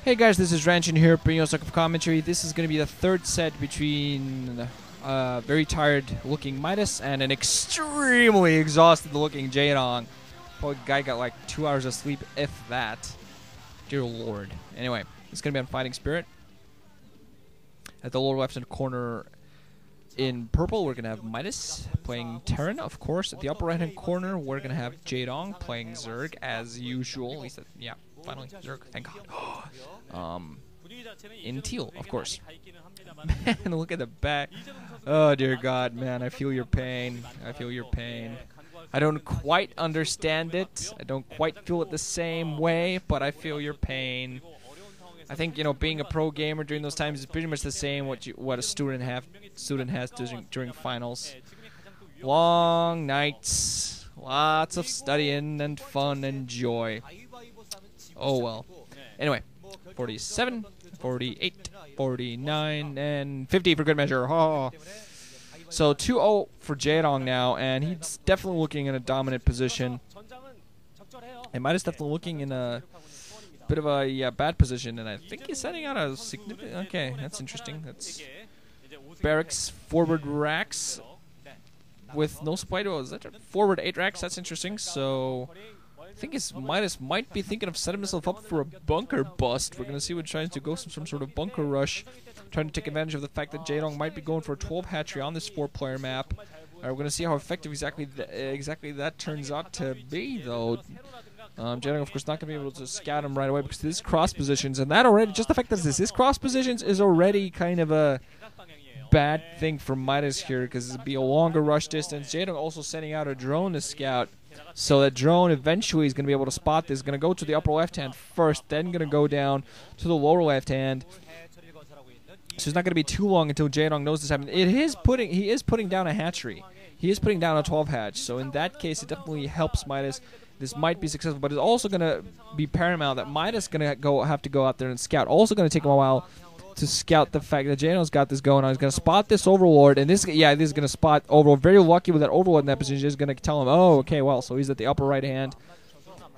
Hey guys, this is Ranchin here, bringing you a second commentary. This is going to be the third set between very tired looking Midas and an extremely exhausted looking Jaedong. Poor guy got like 2 hours of sleep, if that. Dear lord. Anyway, it's going to be on Fighting Spirit. At the lower left-hand corner in purple, we're going to have Midas playing Terran, of course. At the upper right-hand corner, we're going to have Jaedong playing Zerg, as usual. At least, yeah, finally, Zerg, thank God. In teal, of course. Man, look at the back. Oh, dear God, man, I feel your pain. I feel your pain. I don't quite understand it. I don't quite feel it the same way, but I feel your pain. I think, you know, being a pro gamer during those times is pretty much the same what a student has during finals. Long nights, lots of studying and fun and joy. Oh well. Anyway, 47, 48, 49, and 50 for good measure. Oh. So 2-0 for Jaedong now, and he's definitely looking in a dominant position. And Midas definitely looking in a bit of a bad position, and I think he's setting out a significant. Okay, that's interesting. That's barracks forward racks with no supply. Is that forward 8 racks? That's interesting. So I think his Midas might be thinking of setting himself up for a bunker bust. We're gonna see what he tries to go some sort of bunker rush, trying to take advantage of the fact that Jaedong might be going for a 12 hatchery on this 4-player map. We're gonna see how effective exactly that turns out to be, though. Jaedong, of course, not going to be able to scout him right away because this is cross positions, and that already, just the fact that this is cross positions is already kind of a bad thing for Midas here, because it'd be a longer rush distance. Jaedong also sending out a drone to scout, so that drone eventually is going to be able to spot this. Going to go to the upper left hand first, then going to go down to the lower left hand. So it's not going to be too long until Jaedong knows this happening. He is putting down a hatchery. He is putting down a 12 hatch, so in that case, it definitely helps Midas. This might be successful, but it's also going to be paramount that Midas is going to have to go out there and scout. Also going to take him a while to scout the fact that Jaedong's got this going on. He's going to spot this Overlord, and this is going to spot Overlord. Very lucky with that Overlord in that position. He's going to tell him, oh, okay, well, so he's at the upper right hand.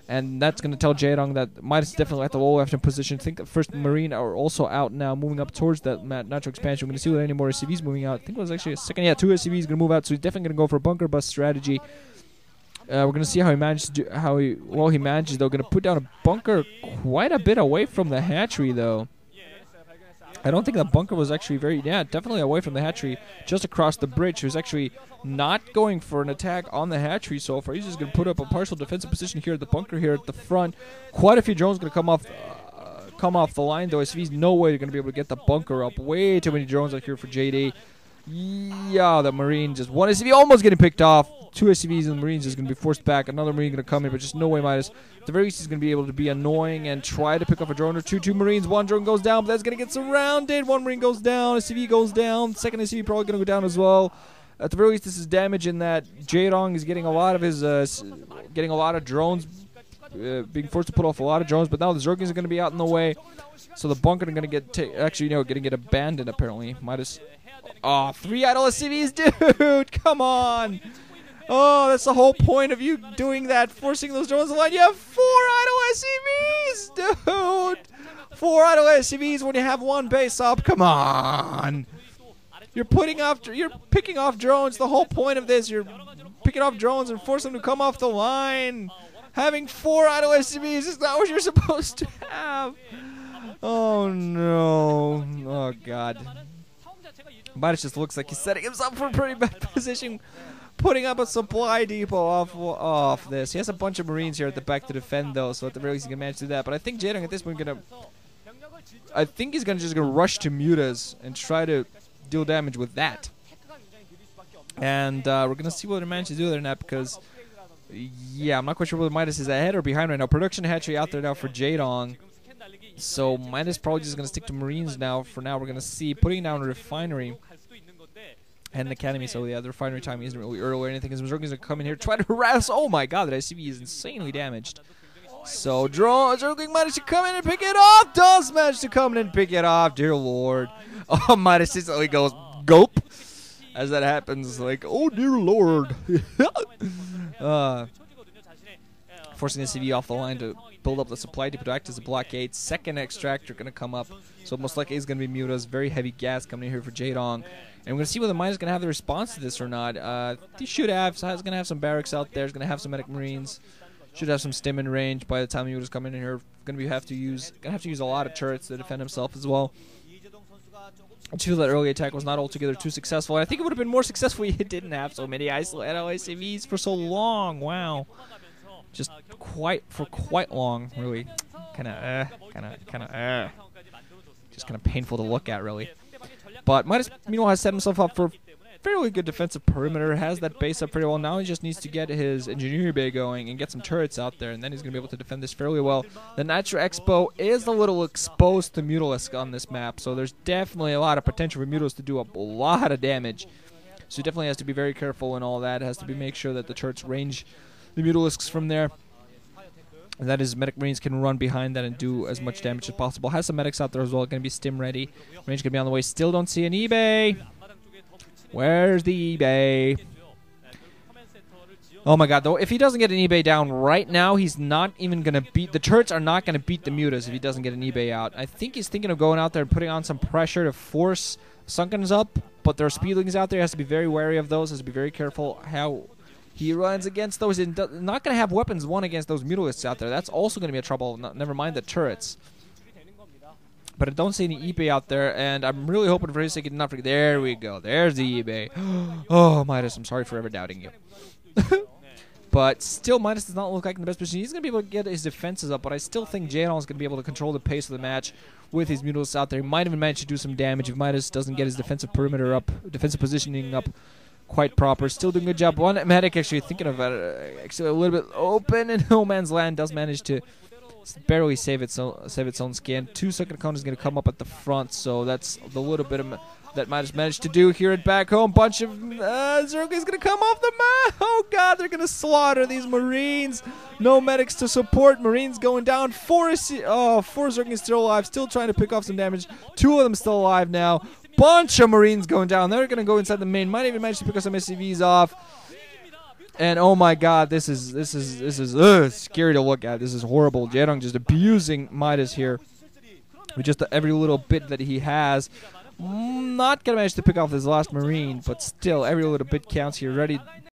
And that's going to tell Jaedong that Midas is definitely at the lower left hand position. I think the first Marine are also out now, moving up towards that natural expansion. We're going to see what any more SCVs moving out. I think it was actually a second. Yeah, 2 SCVs going to move out, so he's definitely going to go for a bunker bust strategy. We're going to see how he manages to do, he manages, though. Going to put down a bunker quite a bit away from the hatchery, though. I don't think the bunker was actually definitely away from the hatchery, just across the bridge. He was actually not going for an attack on the hatchery so far. He's just going to put up a partial defensive position here at the bunker here at the front. Quite a few drones going to come off the line, though. SCV's no way they're going to be able to get the bunker up. Way too many drones out here for JD. Yeah, the Marine just one SCV almost getting picked off. 2 SCVs and the Marines is going to be forced back. Another Marine going to come in, but just no way Midas. At the very least, he's going to be able to be annoying and try to pick off a drone or two. 2 Marines, 1 drone goes down, but that's going to get surrounded. 1 Marine goes down, SCV goes down. Second SCV probably going to go down as well. At the very least, this is damage in that Jaedong is getting a lot of his, drones, being forced to put off a lot of drones. But now the Zerg is going to be out in the way, so the bunker are going to get abandoned apparently. Midas. Oh, 3 idle SCVs, dude! Come on! Oh, that's the whole point of you doing that, forcing those drones to line. You have 4 idle SCVs, dude! 4 idle SCVs when you have 1 base up. Come on! You're picking off drones. The whole point of this, you're picking off drones and forcing them to come off the line. Having 4 idle SCVs is not what you're supposed to have. Oh no! Oh god! Midas just looks like he's setting himself for a pretty bad position, putting up a supply depot off this. He has a bunch of Marines here at the back to defend, though, so at the very least he can manage to do that. But I think Jaedong at this point he's just gonna rush to Midas and try to deal damage with that. And we're gonna see what he manages to do there now, because yeah, I'm not quite sure whether Midas is ahead or behind right now. Production hatchery out there now for Jaedong. So Midas probably just gonna stick to Marines now. For now, we're gonna see putting down a refinery and an academy. So yeah, the refinery timing isn't really early or anything. Because Zerg is gonna come in here, try to harass. Oh my god, that SCV is insanely damaged. So Zerg managed to come in and pick it off. Does manage to come in and pick it off. Dear lord. Oh, Midas instantly goes gulp as that happens. Like, oh dear lord. forcing the CV off the line to build up the supply depot to act as a blockade. Second extractor going to come up, so most likely is going to be Midas. Very heavy gas coming in here for Jaedong. And we're going to see whether Midas is going to have the response to this or not. He should have. So he's going to have some barracks out there. He's going to have some medic marines. Should have some stim in range by the time Midas come in here. Going to have to use a lot of turrets to defend himself as well. I feel that early attack was not altogether too successful. And I think it would have been more successful if he didn't have so many isolated LACVs for so long. Wow. Just quite long, really. Just kind of painful to look at, really. But Midas, meanwhile, has set himself up for a fairly good defensive perimeter. Has that base up pretty well. Now he just needs to get his engineering bay going and get some turrets out there, and then he's going to be able to defend this fairly well. The Nitro Expo is a little exposed to Mutalisk on this map, so there's definitely a lot of potential for Mutalisk to do a lot of damage. So he definitely has to be very careful and all that. Has to make sure that the turrets range the Mutalisks from there. And that is, medic marines can run behind that and do as much damage as possible. Has some medics out there as well. Going to be stim ready. Range going to be on the way. Still don't see an eBay. Where's the eBay? Oh my god, though, if he doesn't get an eBay down right now, he's not even going to beat... The turrets are not going to beat the Mutas if he doesn't get an eBay out. I think he's thinking of going out there and putting on some pressure to force Sunkens up, but there are speedlings out there. He has to be very wary of those. Has to be very careful how he runs against those. He's not going to have weapons one against those Mutalisks out there. That's also going to be a trouble, never mind the turrets. But I don't see any eBay out there, and I'm really hoping for his sake enough. There we go. There's the eBay. Oh, Midas, I'm sorry for ever doubting you. But still, Midas does not look like in the best position. He's going to be able to get his defenses up, but I still think Jaedong is going to be able to control the pace of the match with his Mutalisks out there. He might even manage to do some damage if Midas doesn't get his defensive perimeter up, defensive positioning up quite proper. Still doing a good job. One medic actually thinking of actually a little bit open, and No Man's Land does manage to barely save its own skin. 2 second cone is going to come up at the front, so that's the little bit of that Midas managed to do here at back home. Bunch of zerg is going to come off the map. Oh god, they're going to slaughter these marines. No medics to support. Marines going down. 4 zerg is still alive, still trying to pick off some damage. 2 of them still alive now. Bunch of marines going down. They're going to go inside the main. Might even manage to pick up some SCVs off. And oh my god, this is scary to look at. This is horrible. Jaedong just abusing Midas here with just every little bit that he has. Not gonna manage to pick off his last marine, but still every little bit counts here. Ready